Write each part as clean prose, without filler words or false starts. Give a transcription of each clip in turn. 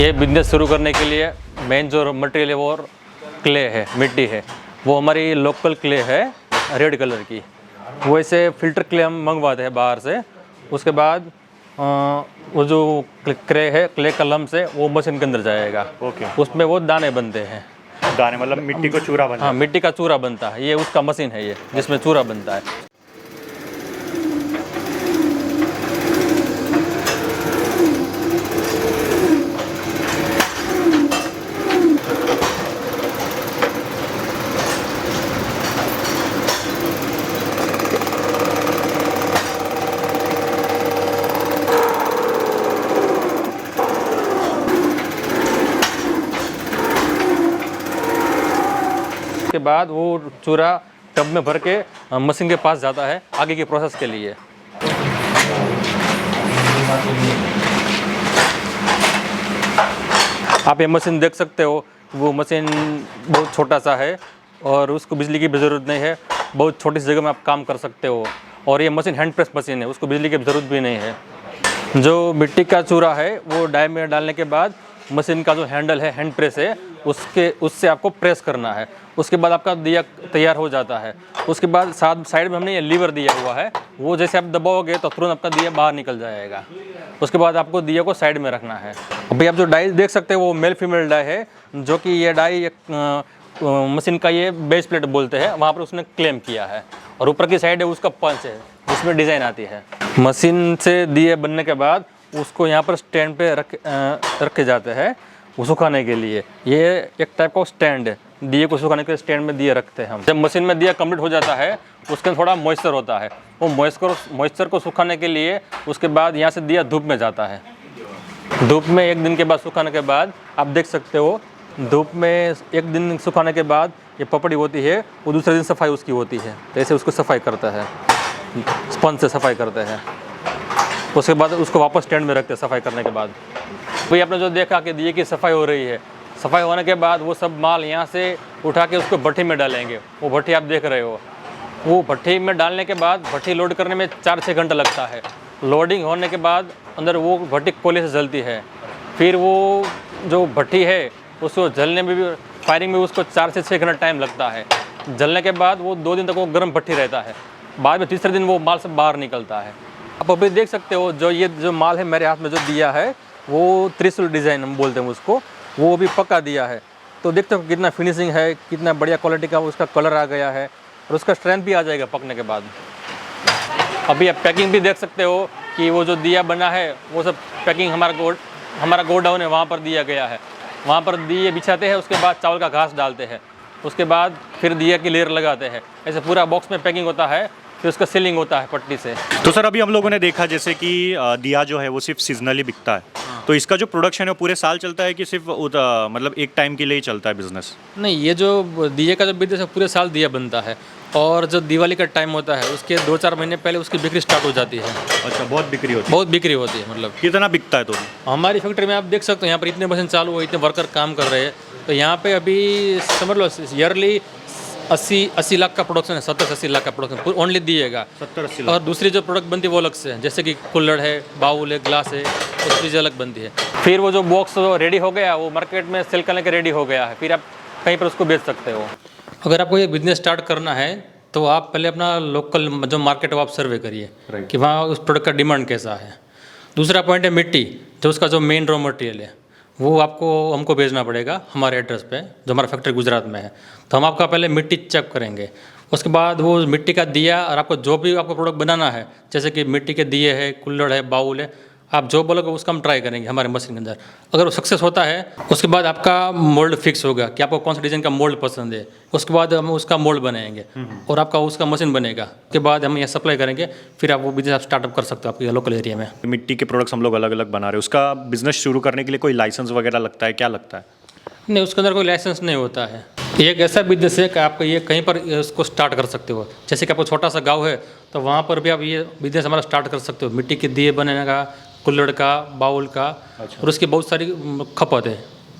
ये बिजनेस शुरू करने के लिए मेन जो मटेरियल है वो क्ले है, मिट्टी है। वो हमारी लोकल क्ले है रेड कलर की। वो ऐसे फिल्टर क्ले हम मंगवाते हैं बाहर से। उसके बाद वो जो क्ले कलम से वो मशीन के अंदर जाएगा। ओके। उसमें वो दाने बनते हैं। दाने मतलब मिट्टी को चूरा बनता हाँ, है। मिट्टी का चूरा बनता है। ये उसका मशीन है ये, जिसमें चूरा बनता है। उसके बाद वो चूरा टब में भर के मशीन के पास जाता है आगे की प्रोसेस के लिए। आप ये मशीन देख सकते हो, वो मशीन बहुत छोटा सा है और उसको बिजली की भी ज़रूरत नहीं है। बहुत छोटी सी जगह में आप काम कर सकते हो। और ये मशीन हैंड प्रेस मशीन है, उसको बिजली की ज़रूरत भी नहीं है। जो मिट्टी का चूरा है वो डाई में डालने के बाद मशीन का जो हैंडल है, हैंड प्रेस है, उससे आपको प्रेस करना है। उसके बाद आपका दिया तैयार हो जाता है। उसके बाद साइड में हमने ये लीवर दिया हुआ है, वो जैसे आप दबाओगे तो तुरंत आपका दिया बाहर निकल जाएगा। उसके बाद आपको दिया को साइड में रखना है। अभी आप जो डाई देख सकते हो वो मेल फीमेल डाई है, जो कि ये डाई मशीन का ये बेस प्लेट बोलते हैं, वहाँ पर उसने क्लेम किया है। और ऊपर की साइड है उसका पंच है, जिसमें डिज़ाइन आती है। मशीन से दिए बनने के बाद उसको यहाँ पर स्टैंड पे रखे जाते हैं वो सुखाने के लिए। ये एक टाइप का स्टैंड है, दिए को सुखाने के लिए स्टैंड में दिए रखते हैं हम। जब मशीन में दिया कंप्लीट हो जाता है उसके अंदर थोड़ा मॉइस्चर होता है। वो मॉइस्चर को सुखाने के लिए उसके बाद यहाँ से दिया धूप में जाता है। धूप में एक दिन के बाद सुखाने के बाद आप देख सकते हो, धूप में एक दिन सुखाने के बाद ये पपड़ी होती है, वो दूसरे दिन सफाई उसकी होती है। तो ऐसे उसको सफाई करता है, स्पंज से सफाई करते हैं। उसके बाद उसको वापस स्टैंड में रखते हैं सफाई करने के बाद। भाई आपने जो देखा कि दिए की सफाई हो रही है, सफाई होने के बाद वो सब माल यहाँ से उठा के उसको भट्टी में डालेंगे। वो भट्टी आप देख रहे हो, वो भट्टी में डालने के बाद भट्टी लोड करने में 4-6 घंटा लगता है। लोडिंग होने के बाद अंदर वो भट्टी कोयले से जलती है। फिर वो जो भट्टी है उसको जलने में भी, फायरिंग में उसको 4 से 6 घंटा टाइम लगता है। जलने के बाद वो 2 दिन तक वो गर्म भट्टी रहता है। बाद में तीसरे दिन वो माल सब बाहर निकलता है। आप अभी देख सकते हो जो ये जो माल है मेरे हाथ में जो दिया है वो त्रिशूल डिज़ाइन हम बोलते हैं उसको, वो भी पक्का दिया है। तो देखते हो कितना फिनिशिंग है, कितना बढ़िया क्वालिटी का उसका कलर आ गया है और उसका स्ट्रेंथ भी आ जाएगा पकने के बाद। अभी आप पैकिंग भी देख सकते हो कि वो जो दिया बना है वो सब पैकिंग हमारा गोडाउन है, वहाँ पर दिया गया है। वहाँ पर दिए बिछाते हैं, उसके बाद चावल का घास डालते हैं, उसके बाद फिर दिया की लेयर लगाते हैं। ऐसे पूरा बॉक्स में पैकिंग होता है, फिर उसका सीलिंग होता है पट्टी से। तो सर अभी हम लोगों ने देखा जैसे कि दिया जो है वो सिर्फ सीजनली बिकता है। तो इसका जो प्रोडक्शन है वो पूरे साल चलता है कि सिर्फ मतलब एक टाइम के लिए ही चलता है बिजनेस? नहीं, ये जो दिए का जो बिजनेस है पूरे साल दिया बनता है। और जो दिवाली का टाइम होता है उसके 2-4 महीने पहले उसकी बिक्री स्टार्ट हो जाती है। अच्छा, बहुत बिक्री होती है? बहुत बिक्री होती है। मतलब कितना बिकता है? तो हमारी फैक्ट्री में आप देख सकते हो यहाँ पर इतने मशीन चालू हो, इतने वर्कर काम कर रहे हैं। तो यहाँ पे अभी समझ लो ईयरली 80 लाख का प्रोडक्शन है, 70 से 80 लाख का प्रोडक्शन ओनली दिएगा। 70-80 और दूसरी जो प्रोडक्ट बनती है वो अलग से है, जैसे कि कुल्हड़ है, बाउल है, ग्लास है, उसकी चीज़ अलग बनती है। फिर वो जो बॉक्स रेडी हो गया वो मार्केट में सेल करने के रेडी हो गया है, फिर आप कहीं पर उसको बेच सकते हो। अगर आपको ये बिजनेस स्टार्ट करना है तो आप पहले अपना लोकल जो मार्केट है वो आप सर्वे करिए कि वहाँ उस प्रोडक्ट का डिमांड कैसा है। दूसरा पॉइंट है मिट्टी, जो उसका जो मेन रॉ मटेरियल है वो हमको भेजना पड़ेगा हमारे एड्रेस पे, जो हमारा फैक्ट्री गुजरात में है। तो हम आपका पहले मिट्टी चेक करेंगे, उसके बाद वो मिट्टी का दिया और आपको जो भी आपको प्रोडक्ट बनाना है, जैसे कि मिट्टी के दिए है, कुल्हड़ है, बाउल है, आप जो बोलोगे उसका हम ट्राई करेंगे हमारे मशीन के अंदर। अगर वो सक्सेस होता है उसके बाद आपका मोल्ड फिक्स होगा कि आपको कौन सा डिज़ाइन का मोल्ड पसंद है। उसके बाद हम उसका मोल्ड बनाएंगे और आपका उसका मशीन बनेगा। उसके बाद हम यहाँ सप्लाई करेंगे, फिर आप वो बिजनेस आप स्टार्टअप कर सकते हो आपके लोकल एरिया में। मिट्टी के प्रोडक्ट्स हम लोग अलग अलग बना रहे हैं, उसका बिजनेस शुरू करने के लिए कोई लाइसेंस वगैरह लगता है? क्या लगता है? नहीं, उसके अंदर कोई लाइसेंस नहीं होता है। ये एक ऐसा बिजनेस है कि आप ये कहीं पर इसको स्टार्ट कर सकते हो। जैसे कि आपको छोटा सा गांव है तो वहाँ पर भी आप ये बिजनेस हमारा स्टार्ट कर सकते हो। मिट्टी के दिए बनाने का, कुल्हड़ का, बाउल का। अच्छा। और उसकी बहुत सारी खपत है।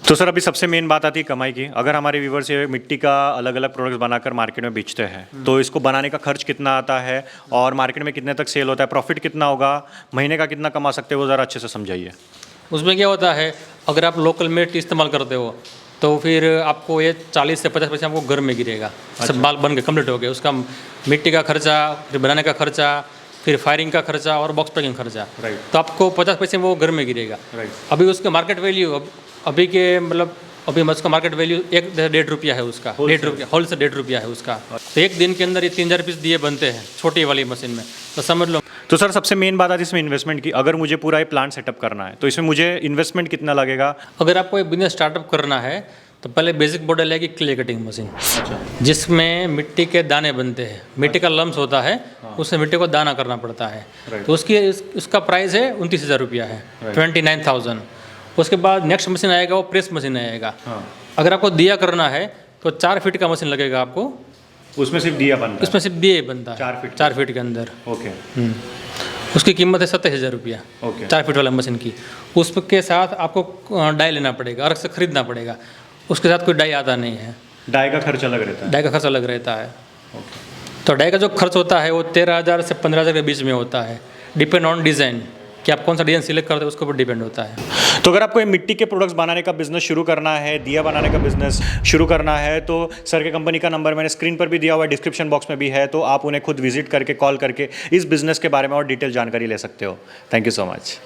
तो सर अभी सबसे मेन बात आती है कमाई की। अगर हमारे व्यूवर्स ये मिट्टी का अलग अलग प्रोडक्ट्स बनाकर मार्केट में बेचते हैं तो इसको बनाने का खर्च कितना आता है और मार्केट में कितने तक सेल होता है, प्रॉफिट कितना होगा, महीने का कितना कमा सकते हैं, वो ज़रा अच्छे से समझाइए। उसमें क्या होता है, अगर आप लोकल मिट्टी इस्तेमाल करते हो तो फिर आपको ये 40 से 50% आपको घर में गिरेगा। सब बाल बन के कम्प्लीट हो गए, उसका मिट्टी का खर्चा, फिर बनाने का खर्चा, फिर फायरिंग का खर्चा और बॉक्स पैकिंग खर्चा, तो आपको 50% वो घर में गिरेगा। अभी उसका मार्केट वैल्यू अभी के मतलब अभी उसका मार्केट वैल्यू 1-1.5 है उसका, 1.5 रुपया, होलसेल 1.5 रुपया है उसका। तो एक दिन के अंदर ये 3000 पीस दिए बनते हैं छोटी वाली मशीन में, तो समझ लो। तो सर सबसे मेन बात आती है इसमें इन्वेस्टमेंट की। अगर मुझे पूरा ये प्लांट सेटअप करना है तो इसमें मुझे इन्वेस्टमेंट कितना लगेगा? अगर आपको एक बिजनेस स्टार्टअप करना है तो पहले बेसिक मॉडल है कि क्ले कटिंग मशीन, जिसमें मिट्टी के दाने बनते हैं, मिट्टी का लम्स होता है, उससे मिट्टी को दाना करना पड़ता है। तो उसका प्राइस है 29,000 रुपया है, 29,000। उसके बाद नेक्स्ट मशीन आएगा, वो प्रेस मशीन आएगा। अगर आपको दिया करना है तो 4 फीट का मशीन लगेगा आपको। उसमें सिर्फ दिया बनता है? उसमें सिर्फ दिया ही बनता है 4 फीट के अंदर। ओके। उसकी कीमत है 27,000 रुपया, 4 फीट वाला मशीन की। उसके साथ आपको डाई लेना पड़ेगा, अलग से खरीदना पड़ेगा। उसके साथ कोई डाई आता नहीं है। डाई का खर्च अलग रहता है? डाई का खर्च अलग रहता है। तो डाई का जो खर्च होता है वो 13,000 से 15,000 के बीच में होता है, डिपेंड ऑन डिज़ाइन, कि आप कौन सा डिज़ाइन सिलेक्ट करते हो उसके ऊपर डिपेंड होता है। तो अगर आपको ये मिट्टी के प्रोडक्ट्स बनाने का बिजनेस शुरू करना है, दिया बनाने का बिजनेस शुरू करना है, तो सर के कंपनी का नंबर मैंने स्क्रीन पर भी दिया हुआ है, डिस्क्रिप्शन बॉक्स में भी है, तो आप उन्हें खुद विजिट करके कॉल करके इस बिजनेस के बारे में और डिटेल जानकारी ले सकते हो। Thank you so much.